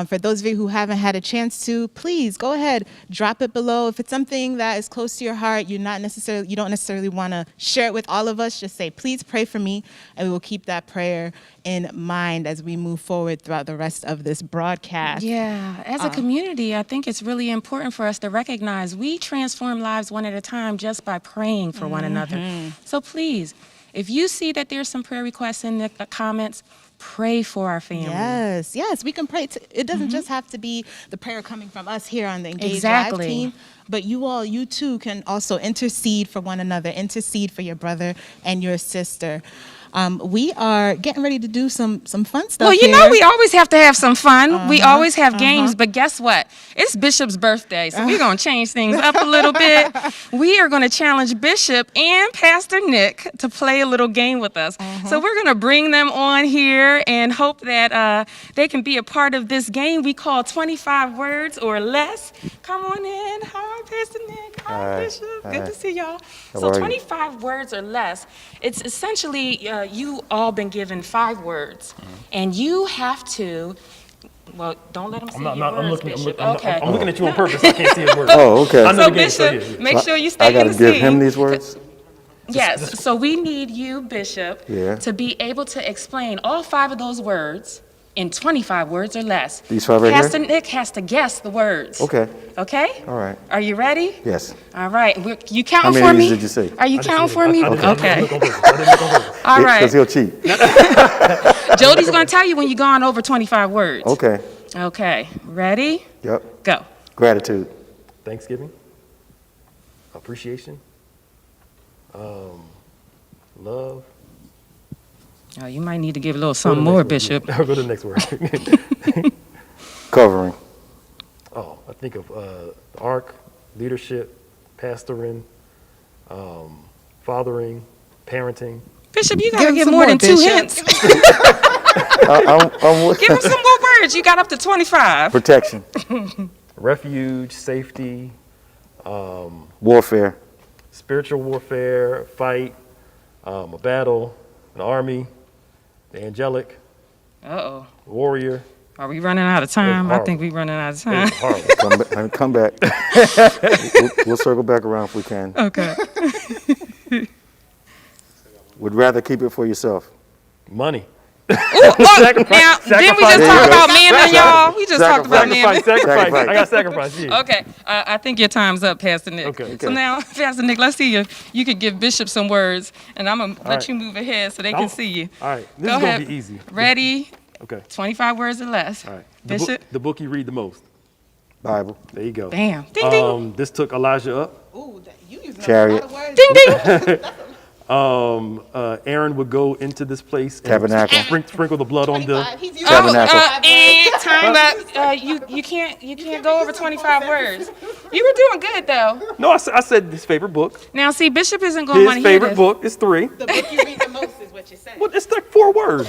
For those of you who haven't had a chance to, please go ahead, drop it below. If it's something that is close to your heart, you don't necessarily want to share it with all of us, just say, please pray for me, and we will keep that prayer in mind as we move forward throughout the rest of this broadcast. Yeah, as a community, I think it's really important for us to recognize we transform lives one at a time just by praying for one another. So please, if you see that there's some prayer requests in the comments, pray for our family. Yes, we can pray. It doesn't just have to be the prayer coming from us here on the Engage Live team, but you too can also intercede for one another, intercede for your brother and your sister. We are getting ready to do some fun stuff. Well, here. we always have to have some fun. We always have games, but guess what? It's Bishop's birthday, so we're going to change things up a little bit. We are going to challenge Bishop and Pastor Nick to play a little game with us. So we're going to bring them on here and hope that they can be a part of this game we call 25 Words or Less. Come on in. Hi, Pastor Nick. Hi, Bishop. Good to see y'all. So 25 words or less. It's essentially you all been given 5 words, and you have to. Well, don't let them see your words, Bishop. I'm looking at you on purpose. I can't see a word. Oh, okay. So Bishop, make sure you stay in the scene. I got to give him these words? Yes. So we need you, Bishop, to be able to explain all 5 of those words in 25 words or less. These 5 right Pastor here? Nick has to guess the words. Okay. Okay? All right. Are you ready? Yes. All right. You counting How for many me? of these did you say? Are you counting for me? Okay. I didn't look on purpose. All right. Because he'll cheat. Jody's going to tell you when you're going over 25 words. Okay. Okay. Ready? Yep. Go. Gratitude. Thanksgiving, appreciation, love. Oh, you might need to give a little something more, Bishop. I'll go to the next word. Covering. Oh, I think of the ark, leadership, pastoring, fathering, parenting. Bishop, you got Give to him give some more more, than 2 Bishop. hints. I'm Give him some more words. You got up to 25. Protection. Refuge, safety, Warfare. spiritual warfare, fight, a battle, an army, the angelic, Uh-oh. warrior. Are we running out of time? I horrible. think we're running out of time. It's horrible. Come back. We'll circle back around if we can. Okay. Would rather keep it for yourself. Money. Now, didn't we just talk about mammon, y'all? We just talked about mammon. Sacrifice. I got sacrifice. Yeah. Okay, I think your time's up, Pastor Nick. Okay. So now, Pastor Nick, let's see if you could give Bishop some words, and I'm going to let right. you move ahead so they can see you. All right. This Go is going ahead. to be easy. Ready? Okay. 25 words or less. All right. Bishop? The book you read the most. Bible. There you go. Bam. Ding, ding. This took Elijah up. Ooh, you using Chariot. a lot of words. Ding, ding. Aaron would go into this place and Tabernacle. sprinkle the blood on the. 25. He's using Tabernacle. And time up. You can't go over 25 words. You were doing good, though. No, I said his favorite book. Now, see, Bishop isn't going to want His to hear favorite this. book is 3. the book you read the most is what you're saying. Well, it's like 4 words.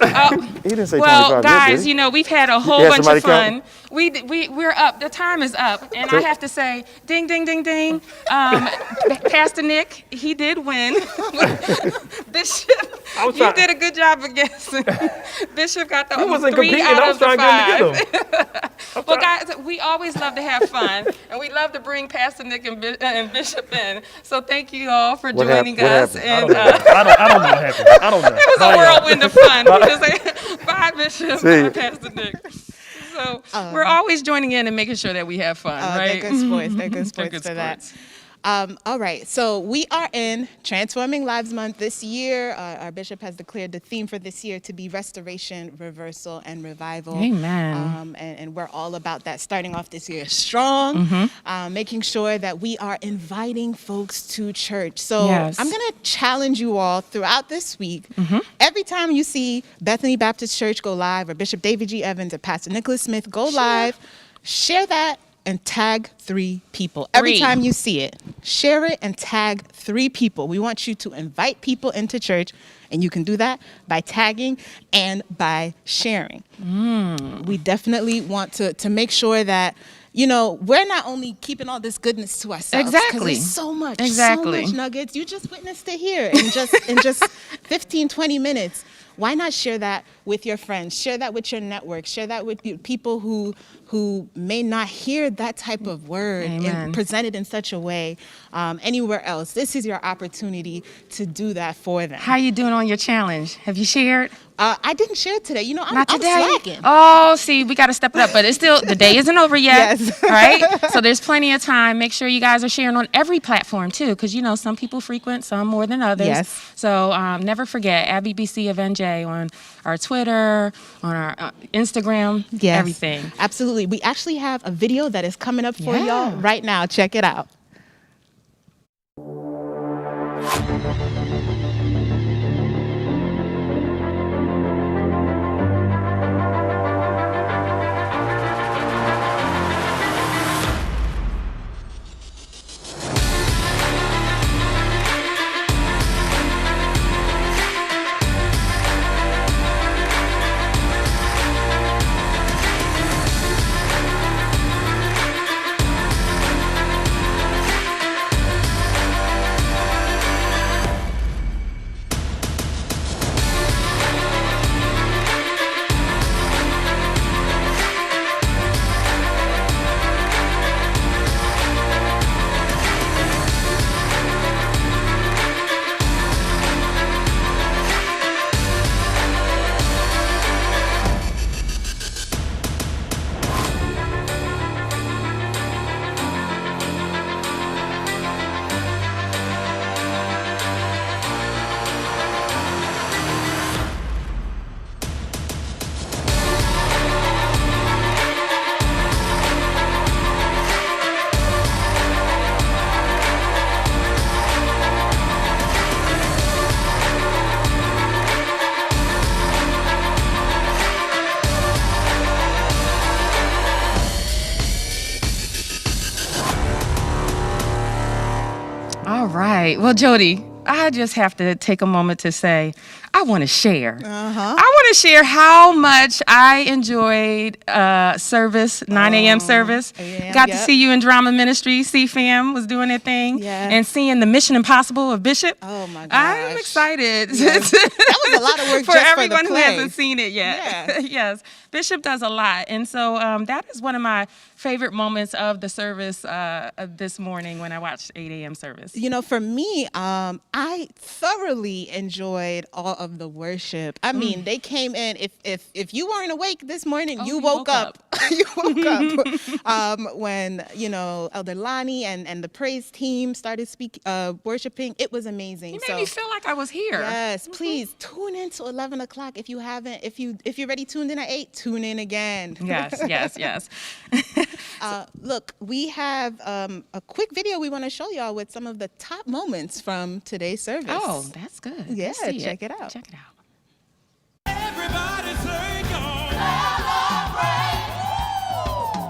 He didn't say 25 Well, yet, guys, did he? you know, we've had a whole Yeah, bunch somebody of fun. count. We're up. The time is up. And I have to say, ding, ding, ding, ding. Pastor Nick, he did win. Bishop, you did a good job of guessing. Bishop got the He wasn't 3 competing. out I of was the trying to 5. get him. Well, guys, we always love to have fun, and we love to bring Pastor Nick and Bishop in. So thank you all for What joining hap- what us. happened? And I don't know what happened. I don't know. it was a whirlwind of fun. We just like, bye, Bishop. See Bye, you. Pastor Nick. So we're always joining in and making sure that we have fun, right? They're good sports. They're good They're sports good for that. sports. All right, so we are in Transforming Lives Month this year. Our bishop has declared the theme for this year to be restoration, reversal, and revival. Amen. And we're all about that, starting off this year strong, making sure that we are inviting folks to church. So Yes. I'm going to challenge you all throughout this week. Every time you see Bethany Baptist Church go live, or Bishop David G. Evans or Pastor Nicholas Smith go live, share that and tag 3 people. Every 3. time you see it, share it and tag 3 people. We want you to invite people into church, and you can do that by tagging and by sharing. We definitely want to make sure that, you know, we're not only keeping all this goodness to ourselves. 'Cause Exactly. there's so much nuggets. You just witnessed it here in just 15, 20 minutes. Why not share that with your friends? Share that with your network. Share that with people who may not hear that type of word and presented in such a way anywhere else. This is your opportunity to do that for them. How you doing on your challenge? Have you shared? I didn't share today. You know, I'm Not today. slacking. Oh, see, we got to step it up, but it's still, the day isn't over yet, Yes. right? So there's plenty of time. Make sure you guys are sharing on every platform too, because you know some people frequent, some more than others. Yes. So never forget Abby BC of NJ on our Twitter, on our Instagram, Yes. everything. Absolutely. We actually have a video that is coming up for Yeah. y'all right now. Check it out. All right. Well, Jody, I just have to take a moment to say, I want to share. I want to share how much I enjoyed service, 9 a.m. service. Got to see you in drama ministry. C-Fam was doing their thing. And seeing the Mission Impossible of Bishop. Oh, my gosh. I'm excited. Yes. That was a lot of work for just everyone for the who play. hasn't seen it yet. Yes. Bishop does a lot. And so that is one of my favorite moments of the service this morning when I watched 8 a.m. service. You know, for me, I thoroughly enjoyed all of the worship. I mean, they came in. If you weren't awake this morning, you woke up. You woke up when, you know, Elder Lonnie and the praise team started worshiping. It was amazing. You made me feel like I was here. Yes, please tune in to 11 o'clock if you haven't. If you already tuned in at 8, tune in again. Yes. Look, we have a quick video we want to show y'all with some of the top moments from today's service. Oh, that's good. Yeah, check it out. Check it out. Everybody say go. Celebrate.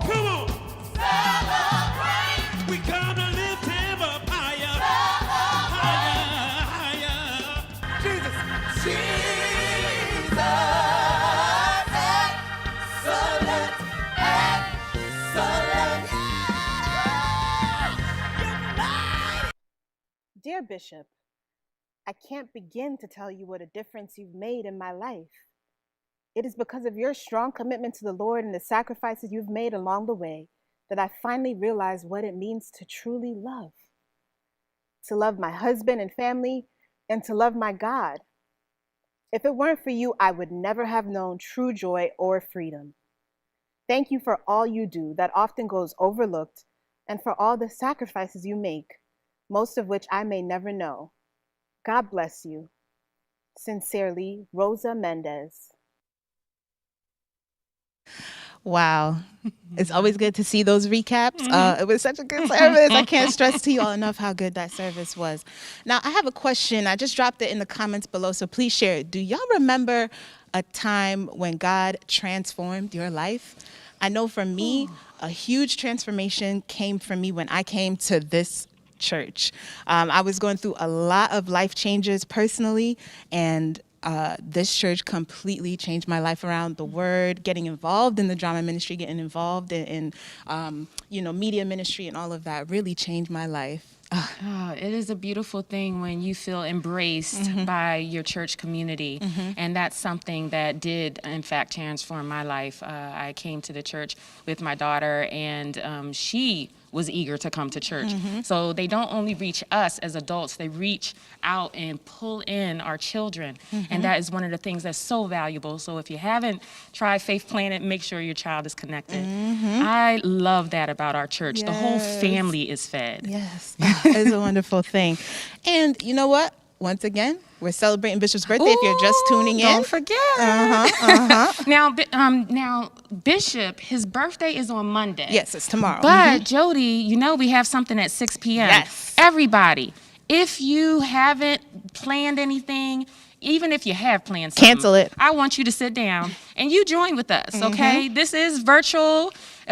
Come on. Celebrate. We come to lift him up higher. Higher. Jesus. Dear Bishop, I can't begin to tell you what a difference you've made in my life. It is because of your strong commitment to the Lord and the sacrifices you've made along the way that I finally realized what it means to truly love. To love my husband and family, and to love my God. If it weren't for you, I would never have known true joy or freedom. Thank you for all you do that often goes overlooked, and for all the sacrifices you make, most of which I may never know. God bless you. Sincerely, Rosa Mendez. Wow. It's always good to see those recaps. It was such a good service. I can't stress to you all enough how good that service was. Now, I have a question. I just dropped it in the comments below, so please share it. Do y'all remember a time when God transformed your life? I know for me, a huge transformation came for me when I came to this church. I was going through a lot of life changes personally, and this church completely changed my life around. The word, getting involved in the drama ministry, getting involved in media ministry and all of that really changed my life. It is a beautiful thing when you feel embraced by your church community. And that's something that did, in fact, transform my life. I came to the church with my daughter, and she was eager to come to church. So they don't only reach us as adults, they reach out and pull in our children. And that is one of the things that's so valuable. So if you haven't tried Faith Planet, make sure your child is connected. I love that about our church. Yes. The whole family is fed. Yes, it's a wonderful thing. And you know what? Once again, we're celebrating Bishop's birthday. If you're just tuning in, don't forget. Now, Bishop, his birthday is on Monday. Yes, it's tomorrow. But Jody, you know we have something at 6 p.m. Yes. Everybody, if you haven't planned anything, even if you have planned something, cancel it. I want you to sit down and you join with us, okay? This is a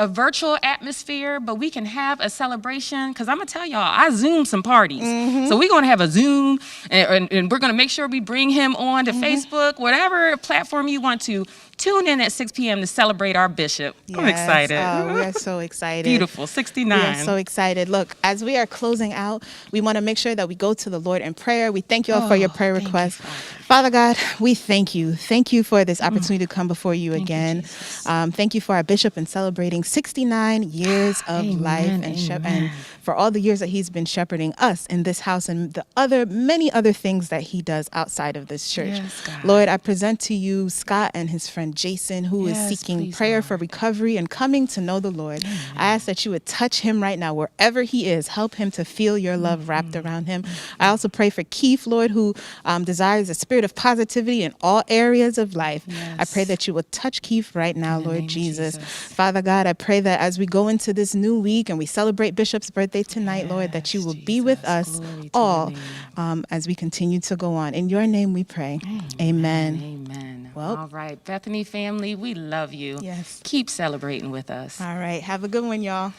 virtual atmosphere, but we can have a celebration, because I'm going to tell y'all, I Zoom some parties. So we're going to have a Zoom, and we're going to make sure we bring him on to Facebook, whatever platform you want to. Tune in at 6 p.m. to celebrate our Bishop. I'm excited. We are so excited. Beautiful, 69. We are so excited. Look, as we are closing out, we want to make sure that we go to the Lord in prayer. We thank you all for your prayer requests. Father God, we thank you. Thank you for this opportunity to come before you again. Thank you for our Bishop and celebrating 69 years of life and for all the years that he's been shepherding us in this house and the many other things that he does outside of this church. Yes, Lord, I present to you Scott and his friend Jason, who is seeking prayer for recovery and coming to know the Lord. I ask that you would touch him right now, wherever he is. Help him to feel your love wrapped around him. I also pray for Keith, Lord, who desires a spirit of positivity in all areas of life. I pray that you would touch Keith right now, Lord Jesus. Father God, I pray that as we go into this new week and we celebrate Bishop's birthday tonight, Lord, that you will be with us all as we continue to go on. In your name we pray. Amen. Well, all right, Bethany family, we love you. Yes. Keep celebrating with us. All right. Have a good one, y'all.